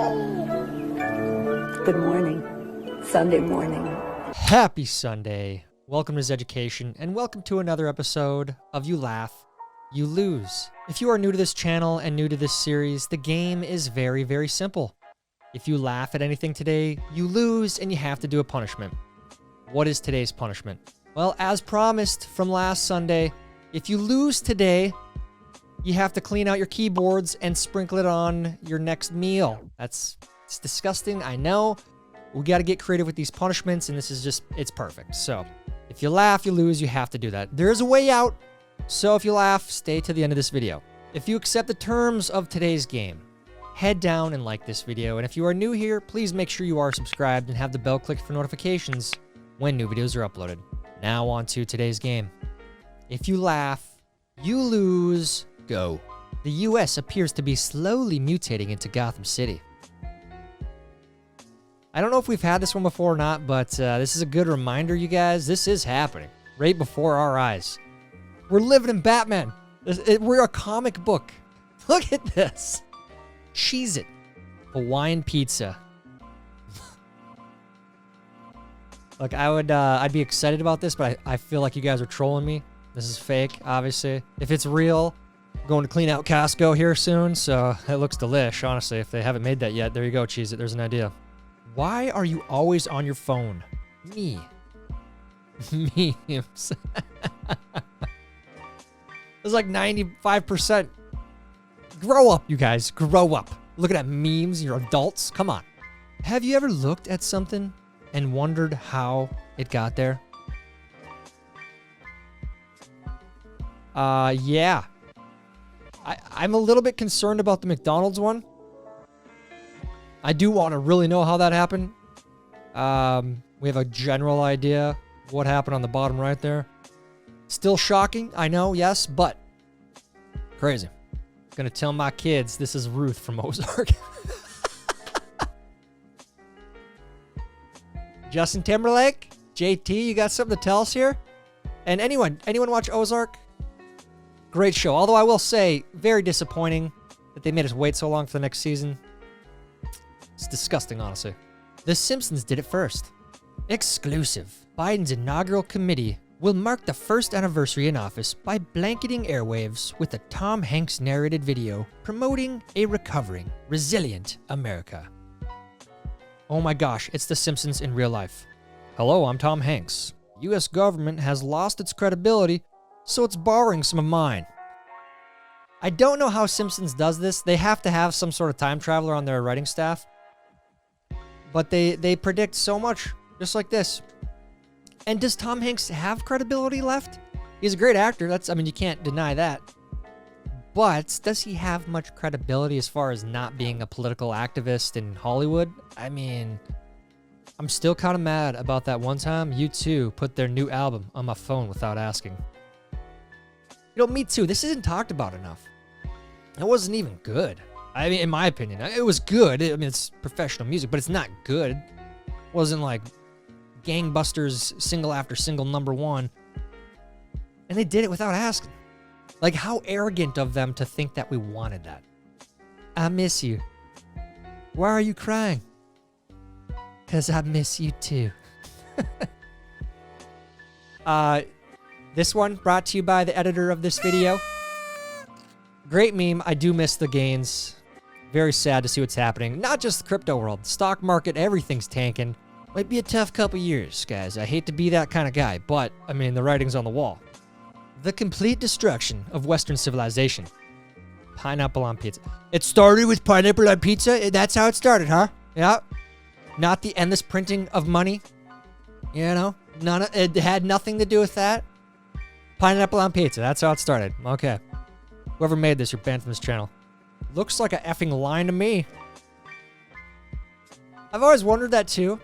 Good morning. Sunday morning. Happy Sunday. Welcome to Zeducation, and welcome to another episode of You Laugh, You Lose. If you are new to this channel and new to this series, the game is very, very simple. If you laugh at anything today, you lose and you have to do a punishment. What is today's punishment? Well, as promised from last Sunday, if you lose today, you have to clean out your keyboards and sprinkle it on your next meal. It's disgusting, I know. We got to get creative with these punishments, and this is just, it's perfect. So, if you laugh, you lose, you have to do that. There's a way out, so if you laugh, stay to the end of this video. If you accept the terms of today's game, head down and like this video, and if you are new here, please make sure you are subscribed and have the bell clicked for notifications when new videos are uploaded. Now on to today's game. If you laugh, you lose. Go. The US appears to be slowly mutating into Gotham City. I don't know if we've had this one before or not, but this is a good reminder, you guys. This is happening right before our eyes. We're living in Batman. We're a comic book. Look at this. Cheez-It. Hawaiian pizza. Look, I'd be excited about this, but I feel like you guys are trolling me. This is fake, obviously. If it's real, I'm going to clean out Costco here soon, so it looks delish, honestly. If they haven't made that yet, there you go, Cheez-It. There's an idea. Why are you always on your phone? Me. Memes. It's like 95%. Grow up, you guys. Grow up. Look at that memes. You're adults. Come on. Have you ever looked at something and wondered how it got there? Yeah. I'm a little bit concerned about the McDonald's one. I do want to really know how that happened. We have a general idea of what happened on the bottom right there. Still shocking, I know, yes, but crazy. Gonna tell my kids this is Ruth from Ozark. Justin Timberlake, JT, you got something to tell us here? And anyone watch Ozark? Great show. Although I will say, very disappointing that they made us wait so long for the next season. It's disgusting, honestly. The Simpsons did it first. Exclusive. Biden's inaugural committee will mark the first anniversary in office by blanketing airwaves with a Tom Hanks narrated video promoting a recovering, resilient America. Oh my gosh, it's The Simpsons in real life. Hello, I'm Tom Hanks. U.S. government has lost its credibility, so it's borrowing some of mine. I don't know how Simpsons does this. They have to have some sort of time traveler on their writing staff. But they predict so much, just like this. And does Tom Hanks have credibility left? He's a great actor. I mean, you can't deny that. But does he have much credibility as far as not being a political activist in Hollywood? I mean, I'm still kind of mad about that one time U2 put their new album on my phone without asking. You know, me too. This isn't talked about enough. It wasn't even good. I mean, in my opinion, it was good. I mean, it's professional music, but it's not good. It wasn't like gangbusters single after single #1. And they did it without asking. Like, how arrogant of them to think that we wanted that. I miss you. Why are you crying? 'Cause I miss you too. This one brought to you by the editor of this video. Great meme. I do miss the gains. Very sad to see what's happening. Not just the crypto world. Stock market, everything's tanking. Might be a tough couple years, guys. I hate to be that kind of guy, but, I mean, the writing's on the wall. The complete destruction of Western civilization. Pineapple on pizza. It started with pineapple on pizza? That's how it started, huh? Yeah. Not the endless printing of money. You know? It had nothing to do with that. Pineapple on pizza. That's how it started. Okay. Whoever made this, you're banned from this channel. Looks like a effing line to me. I've always wondered that too.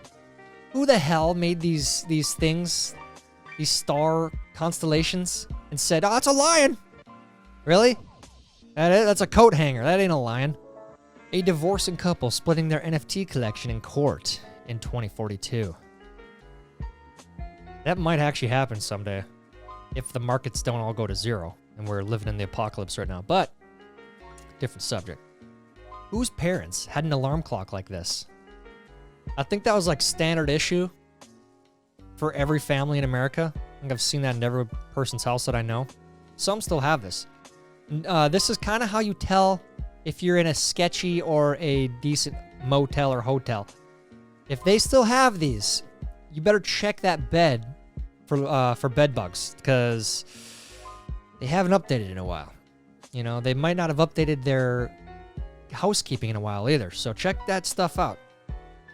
Who the hell made these things, these star constellations, and said, "Oh, it's a lion"? Really? That's a coat hanger. That ain't a lion. A divorcing couple splitting their NFT collection in court in 2042. That might actually happen someday, if the markets don't all go to zero, and we're living in the apocalypse right now. But different subject. Whose parents had an alarm clock like this? I think that was like standard issue for every family in America. I think I've seen that in every person's house that I know. Some still have this. This is kind of how you tell if you're in a sketchy or a decent motel or hotel. If they still have these, you better check that bed for bed bugs, because they haven't updated in a while. You know, they might not have updated their housekeeping in a while either. So check that stuff out.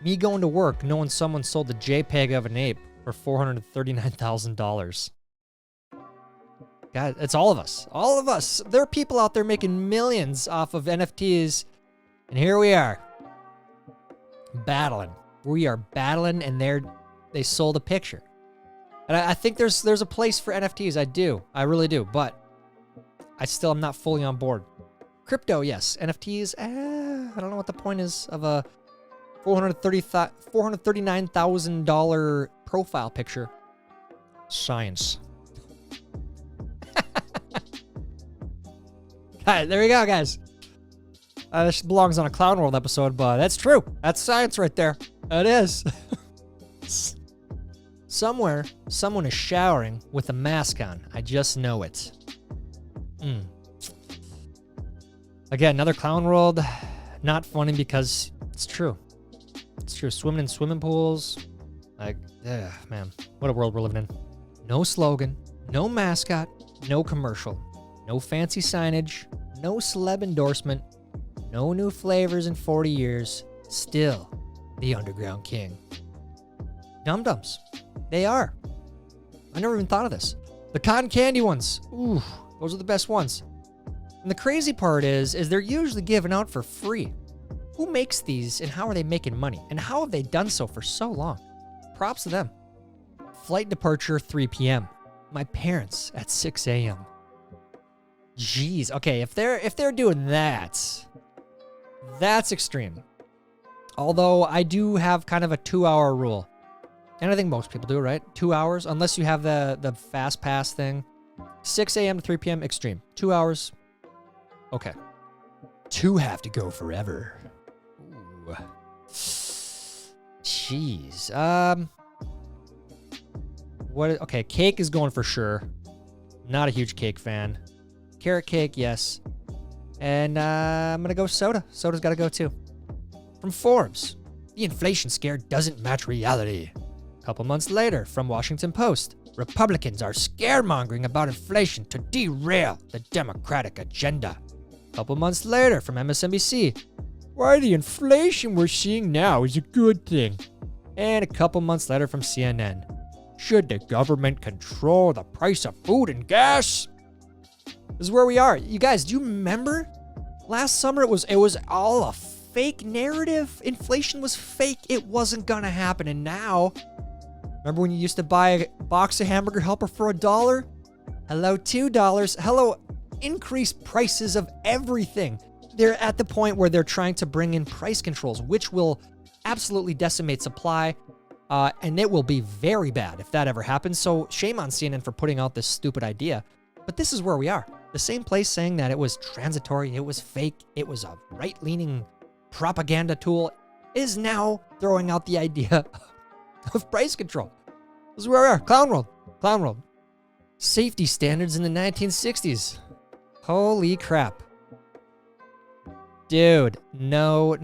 Me going to work knowing someone sold the JPEG of an ape for $439,000. God, it's all of us. All of us. There are people out there making millions off of NFTs. And here we are. Battling. We are battling, and they sold a picture. And I think there's a place for NFTs. I do. I really do. But I still am not fully on board. Crypto, yes. NFTs, I don't know what the point is of a $439,000 profile picture. Science. All right, there you go, guys. This belongs on a Clown World episode, but that's true. That's science right there. It is. Somewhere, someone is showering with a mask on. I just know it. Again, another Clown World. Not funny because it's true. It's true. Swimming in swimming pools. Like, man, what a world we're living in. No slogan, no mascot, no commercial, no fancy signage, no celeb endorsement, no new flavors in 40 years. Still the underground king. Dum-dums. They are. I never even thought of this. The cotton candy ones. Ooh, those are the best ones. And the crazy part is they're usually given out for free. Who makes these, and how are they making money? And how have they done so for so long? Props to them. Flight departure 3 p.m. My parents at 6 a.m. Jeez. Okay, if they're doing that, that's extreme. Although I do have kind of a 2-hour rule. And I think most people do, right? 2 hours, unless you have the fast pass thing. 6 a.m. to 3 p.m. extreme. 2 hours. Okay. 2 have to go forever. Ooh. Jeez. Okay, cake is going for sure. Not a huge cake fan. Carrot cake, yes. And I'm gonna go soda. Soda's gotta go too. From Forbes, the inflation scare doesn't match reality. A couple months later, from Washington Post, Republicans are scaremongering about inflation to derail the Democratic agenda. A couple months later, from MSNBC, why the inflation we're seeing now is a good thing. And a couple months later, from CNN, should the government control the price of food and gas? This is where we are. You guys, do you remember? Last summer, it was all a fake narrative. Inflation was fake. It wasn't gonna happen. And now, remember when you used to buy a box of Hamburger Helper for $1? Hello, $2. Hello, increased prices of everything. They're at the point where they're trying to bring in price controls, which will absolutely decimate supply. And it will be very bad if that ever happens. So shame on CNN for putting out this stupid idea. But this is where we are. The same place saying that it was transitory, it was fake, it was a right-leaning propaganda tool, is now throwing out the idea of price control. This is where we are. Clown World. Clown World. Safety standards in the 1960s. Holy crap. Dude, no.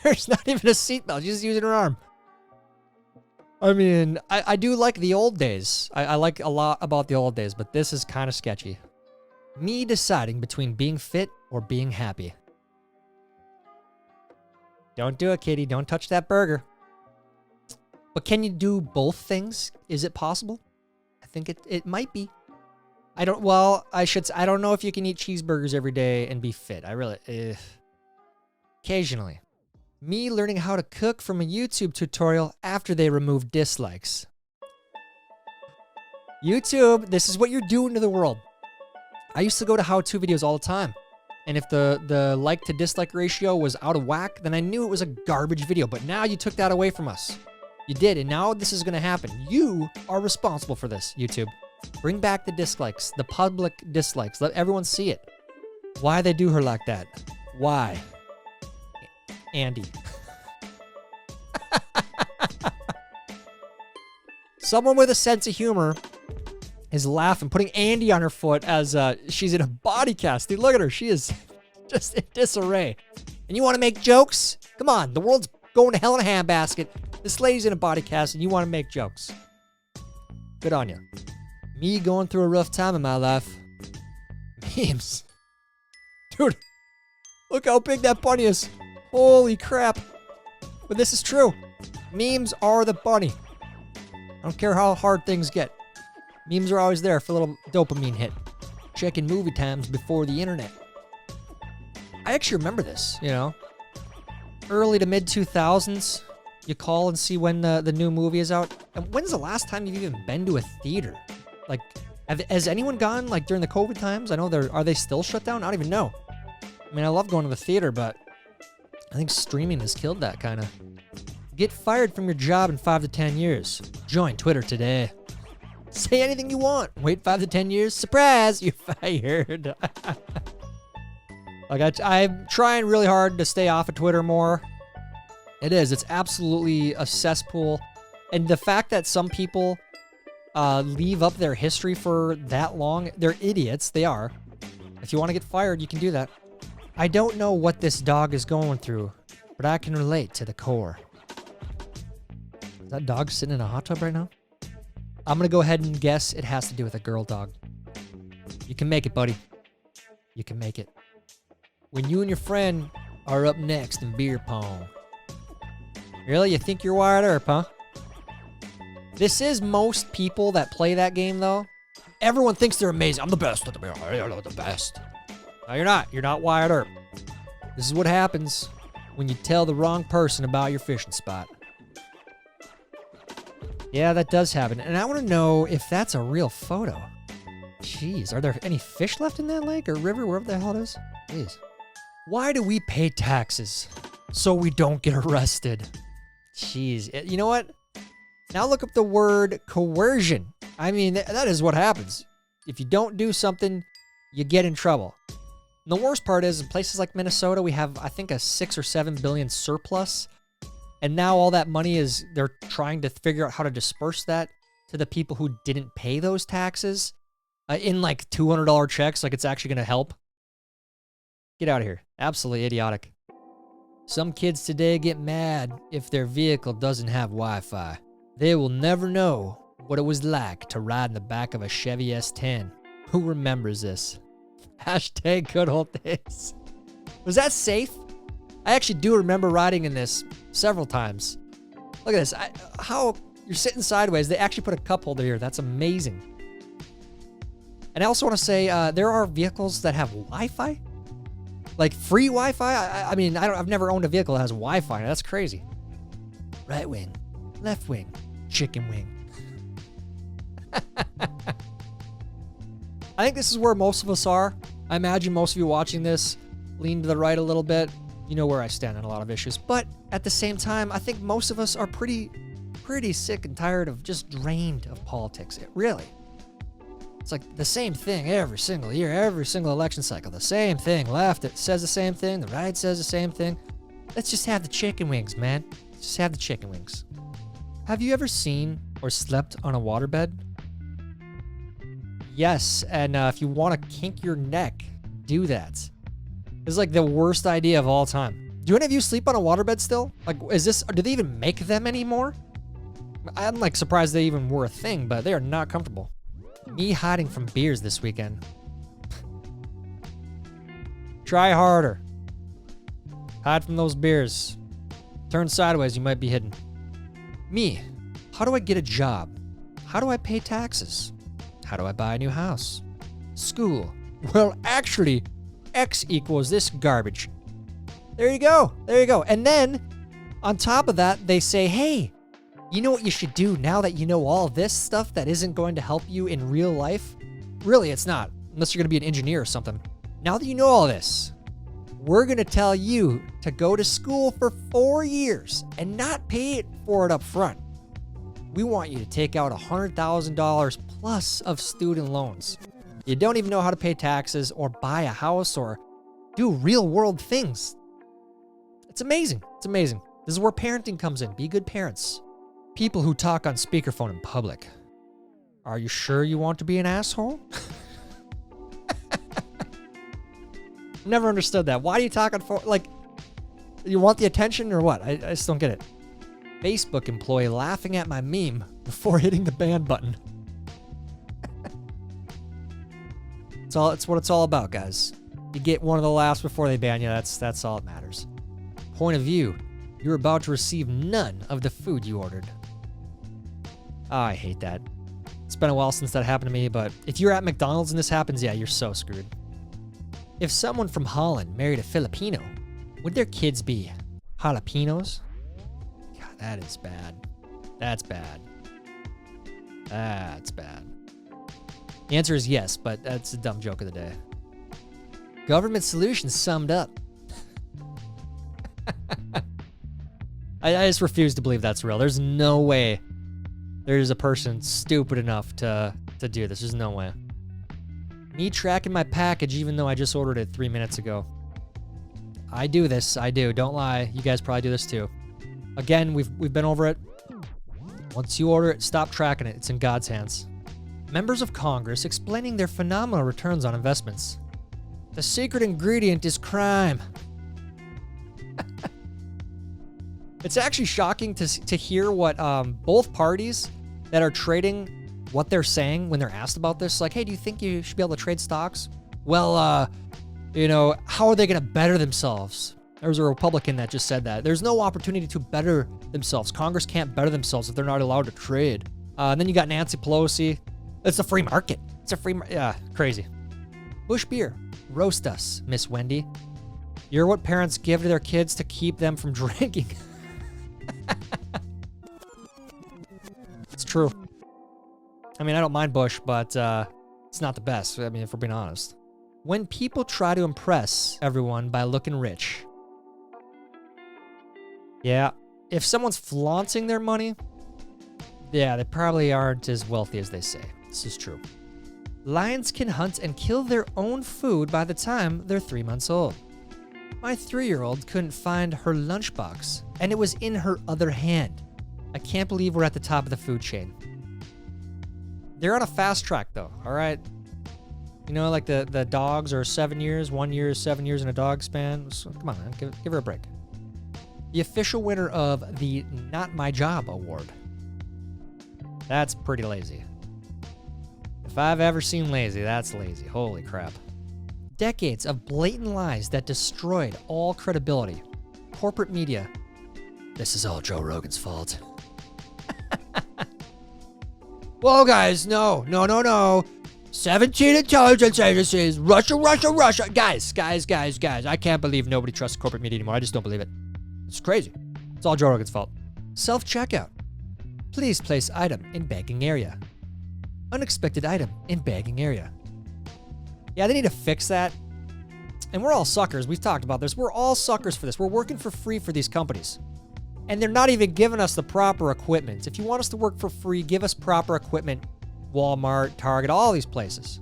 There's not even a seatbelt. You're just using her arm. I mean, I do like the old days. I like a lot about the old days, but this is kind of sketchy. Me deciding between being fit or being happy. Don't do it, kitty. Don't touch that burger. But can you do both things? Is it possible? I think it might be. I don't know if you can eat cheeseburgers every day and be fit. Occasionally. Me learning how to cook from a YouTube tutorial after they removed dislikes. YouTube, this is what you're doing to the world. I used to go to how-to videos all the time. And if the like to dislike ratio was out of whack, then I knew it was a garbage video. But now you took that away from us. You did, and now this is going to happen. You are responsible for this, YouTube. Bring back the dislikes, the public dislikes. Let everyone see it. Why they do her like that? Why? Andy. Someone with a sense of humor is laughing, putting Andy on her foot as she's in a body cast. Dude, look at her. She is just in disarray. And you want to make jokes? Come on. The world's going to hell in a handbasket. This lady's in a body cast and you want to make jokes. Good on you. Me going through a rough time in my life. Memes. Dude, look how big that bunny is. Holy crap. But this is true. Memes are the bunny. I don't care how hard things get. Memes are always there for a little dopamine hit. Checking movie times before the internet. I actually remember this, you know. Early to mid 2000s, you call and see when the new movie is out. And when's the last time you've even been to a theater? Like, has anyone gone, like, during the COVID times? I know are they still shut down? I don't even know. I mean, I love going to the theater, but I think streaming has killed that kind of. Get fired from your job in 5 to 10 years. Join Twitter today. Say anything you want. Wait 5 to 10 years. Surprise! You're fired. Like, I'm trying really hard to stay off of Twitter more. It is. It's absolutely a cesspool. And the fact that some people leave up their history for that long, they're idiots. They are. If you want to get fired, you can do that. I don't know what this dog is going through, but I can relate to the core. Is that dog sitting in a hot tub right now? I'm going to go ahead and guess it has to do with a girl dog. You can make it, buddy. You can make it. When you and your friend are up next in beer pong. Really? You think you're Wyatt Earp, huh? This is most people that play that game, though. Everyone thinks they're amazing. I'm the best at the beer. I'm the best. No, you're not. You're not Wyatt Earp. This is what happens when you tell the wrong person about your fishing spot. Yeah, that does happen. And I want to know if that's a real photo. Jeez, are there any fish left in that lake or river, wherever the hell it is? Jeez. Why do we pay taxes? So we don't get arrested. Jeez. You know what? Now look up the word coercion. I mean, that is what happens. If you don't do something, you get in trouble. And the worst part is, in places like Minnesota, we have, I think, a 6 or 7 billion surplus. And now all that money is, they're trying to figure out how to disperse that to the people who didn't pay those taxes in like $200 checks, like it's actually going to help. Get out of here. Absolutely idiotic. Some kids today get mad if their vehicle doesn't have Wi-Fi. They will never know what it was like to ride in the back of a Chevy S10. Who remembers this? Hashtag good old days. Was that safe? I actually do remember riding in this several times. Look at this. How you're sitting sideways. They actually put a cup holder here. That's amazing. And I also want to say there are vehicles that have Wi-Fi. Like free Wi-Fi. I mean, I've never owned a vehicle that has Wi-Fi. That's crazy. Right wing, left wing, chicken wing. I think this is where most of us are. I imagine most of you watching this lean to the right a little bit. You know where I stand on a lot of issues. But at the same time, I think most of us are pretty sick and tired of just drained of politics. Really. It's like the same thing every single year, every single election cycle. The same thing. Left, it says the same thing. The right says the same thing. Let's just have the chicken wings, man. Let's just have the chicken wings. Have you ever seen or slept on a waterbed? Yes, and if you want to kink your neck, do that. It's like the worst idea of all time. Do any of you sleep on a waterbed still? Like, do they even make them anymore? I'm like surprised they even were a thing, but they are not comfortable. Me hiding from beers this weekend. Try harder. Hide from those beers. Turn sideways, you might be hidden. Me, how do I get a job? How do I pay taxes? How do I buy a new house? School. Well, actually, X equals this garbage. There you go. There you go. And then, on top of that, they say, hey, you know what you should do now that you know all this stuff that isn't going to help you in real life? Really, it's not. Unless you're going to be an engineer or something. Now that you know all this, we're going to tell you to go to school for 4 years and not pay for it up front. We want you to take out $100,000 plus of student loans. You don't even know how to pay taxes or buy a house or do real world things. It's amazing. It's amazing. This is where parenting comes in. Be good parents. People who talk on speakerphone in public. Are you sure you want to be an asshole? Never understood that. Why do you talk on phone? Like, you want the attention or what? I just don't get it. Facebook employee laughing at my meme before hitting the ban button. It's what it's all about, guys. You get one of the laughs before they ban you. That's all that matters. Point of view. You're about to receive none of the food you ordered. Oh, I hate that. It's been a while since that happened to me, but if you're at McDonald's and this happens, yeah, you're so screwed. If someone from Holland married a Filipino, would their kids be jalapenos? God, that is bad. That's bad. That's bad. The answer is yes, but that's a dumb joke of the day. Government solutions summed up. I just refuse to believe that's real. There's no way there's a person stupid enough to do this. There's no way. Me tracking my package even though I just ordered it 3 minutes ago. I do this. I do. Don't lie. You guys probably do this too. Again, we've been over it. Once you order it, stop tracking it. It's in God's hands. Members of Congress explaining their phenomenal returns on investments. The secret ingredient is crime. It's actually shocking to hear what both parties that are trading, what they're saying when they're asked about this. Like, hey, do you think you should be able to trade stocks? Well, how are they going to better themselves? There was a Republican that just said that. There's no opportunity to better themselves. Congress can't better themselves if they're not allowed to trade. And then you got Nancy Pelosi. It's a free market. It's a free market. Yeah, crazy. Bush Beer. Roast us, Miss Wendy. You're what parents give to their kids to keep them from drinking. It's true. I mean, I don't mind Bush, but it's not the best. I mean, if we're being honest. When people try to impress everyone by looking rich. Yeah, if someone's flaunting their money, yeah, they probably aren't as wealthy as they say. This is true. Lions can hunt and kill their own food by the time they're 3 months old. My 3-year-old couldn't find her lunchbox, and it was in her other hand. I can't believe we're at the top of the food chain. They're on a fast track, though, all right? You know, like the dogs are 7 years, 1 year is 7 years in a dog span. So come on, man, give her a break. The official winner of the Not My Job award. That's pretty lazy. If I've ever seen lazy, that's lazy. Holy crap. Decades of blatant lies that destroyed all credibility. Corporate media. This is all Joe Rogan's fault. Whoa, guys, no. 17 intelligence agencies, Russia. Guys. I can't believe nobody trusts corporate media anymore. I just don't believe it. It's crazy. It's all Joe Rogan's fault. Self-checkout. Please place item in bagging area. Unexpected item in bagging area. Yeah, they need to fix that. And we're all suckers. We've talked about this. We're all suckers for this. We're working for free for these companies. And they're not even giving us the proper equipment. If you want us to work for free, give us proper equipment. Walmart, Target, all these places.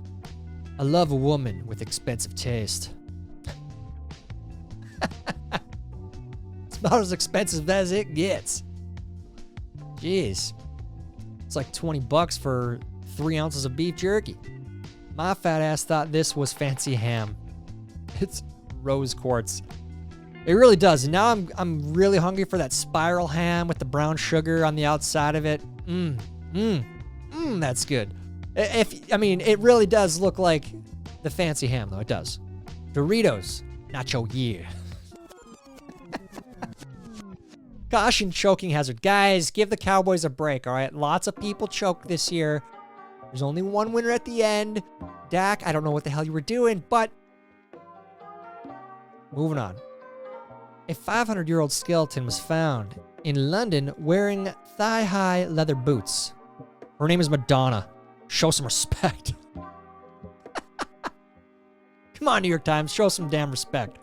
I love a woman with expensive taste. It's about as expensive as it gets. Jeez. It's like $20 for 3 ounces of beef jerky. My fat ass thought this was fancy ham. It's rose quartz. It really does. And now I'm really hungry for that spiral ham with the brown sugar on the outside of it. That's good. It really does look like the fancy ham, though. It does. Doritos, nacho yeah. Caution, choking hazard. Guys, give the Cowboys a break, all right? Lots of people choked this year. There's only one winner at the end. Dak, I don't know what the hell you were doing, but moving on. A 500-year-old skeleton was found in London wearing thigh-high leather boots. Her name is Madonna. Show some respect. Come on, New York Times. Show some damn respect.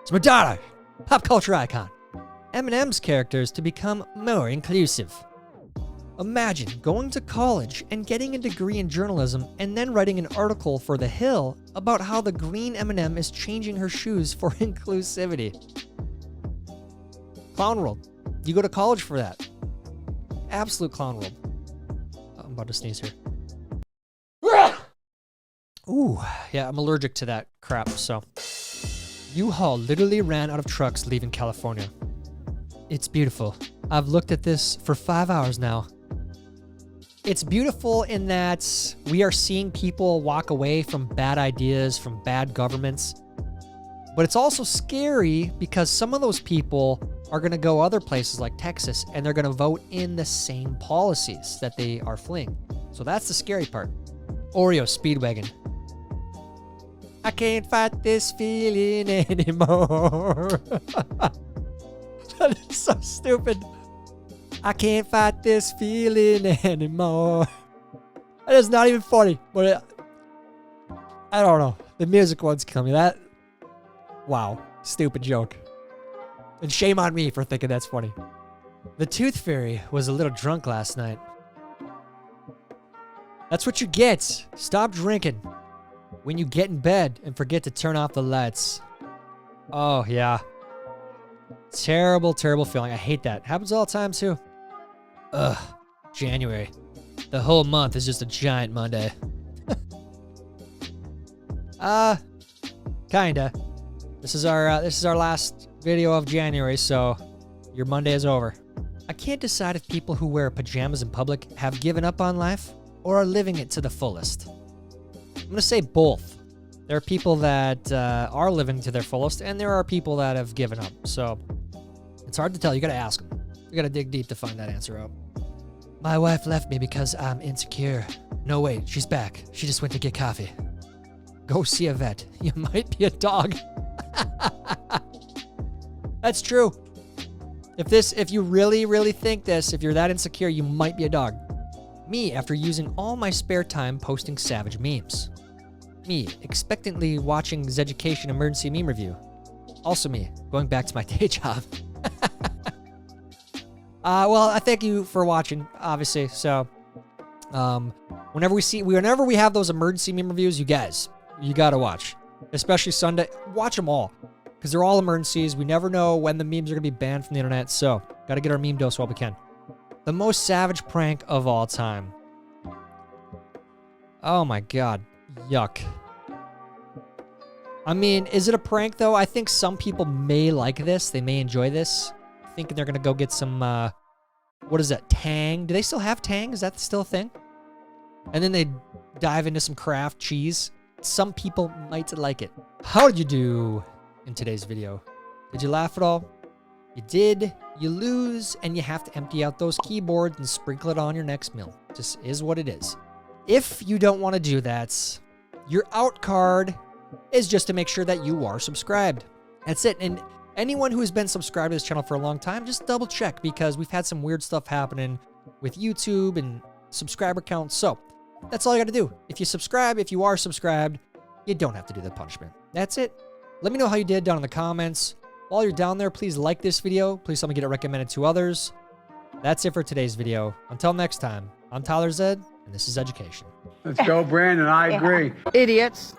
It's Madonna. Pop culture icon. Eminem's characters to become more inclusive. Imagine going to college and getting a degree in journalism and then writing an article for The Hill about how the green M&M is changing her shoes for inclusivity. Clown world. You go to college for that. Absolute clown world. Oh, I'm about to sneeze here. Ooh, yeah, I'm allergic to that crap, so. U-Haul literally ran out of trucks leaving California. It's beautiful. I've looked at this for 5 hours now. It's beautiful in that we are seeing people walk away from bad ideas, from bad governments. But it's also scary because some of those people are going to go other places like Texas and they're going to vote in the same policies that they are fleeing. So that's the scary part. Oreo Speedwagon. I can't fight this feeling anymore. That is so stupid. I can't fight this feeling anymore. That is not even funny, but I don't know. The music one's coming. Wow, stupid joke. And shame on me for thinking that's funny. The Tooth Fairy was a little drunk last night. That's what you get. Stop drinking when you get in bed and forget to turn off the lights. Oh, yeah. Terrible, terrible feeling. I hate that. Happens all the time, too. Ugh. January. The whole month is just a giant Monday. Kinda. This is our last video of January, so your Monday is over. I can't decide if people who wear pajamas in public have given up on life or are living it to the fullest. I'm gonna say both. There are people that are living to their fullest, and there are people that have given up. So it's hard to tell. You gotta ask them. You gotta dig deep to find that answer out. My wife left me because I'm insecure. No, wait, she's back. She just went to get coffee. Go see a vet. You might be a dog. That's true. If you really, really think this, if you're that insecure, you might be a dog. Me, after using all my spare time posting savage memes. Me, expectantly watching Zeducation emergency meme review. Also me, going back to my day job. Well, I thank you for watching, obviously. So, whenever we have those emergency meme reviews, you guys, you gotta watch. Especially Sunday. Watch them all. Because they're all emergencies. We never know when the memes are gonna be banned from the internet. So, gotta get our meme dose while we can. The most savage prank of all time. Oh my god. Yuck. I mean, is it a prank though? I think some people may like this. They may enjoy this. Thinking they're gonna go get some, what is that, Tang? Do they still have Tang? Is that still a thing? And then they dive into some Kraft cheese. Some people might like it. How did you do in today's video? Did you laugh at all? You did, you lose, and you have to empty out those keyboards and sprinkle it on your next meal. Just is what it is. If you don't want to do that, your out card is just to make sure that you are subscribed. That's it. And anyone who has been subscribed to this channel for a long time, just double check because we've had some weird stuff happening with YouTube and subscriber counts. So that's all you got to do. If you subscribe, if you are subscribed, you don't have to do the punishment. That's it. Let me know how you did down in the comments. While you're down there, please like this video. Please help me get it recommended to others. That's it for today's video. Until next time, I'm Tyler Zed, and this is Zeducation. Let's go, Brandon. I agree. Idiots.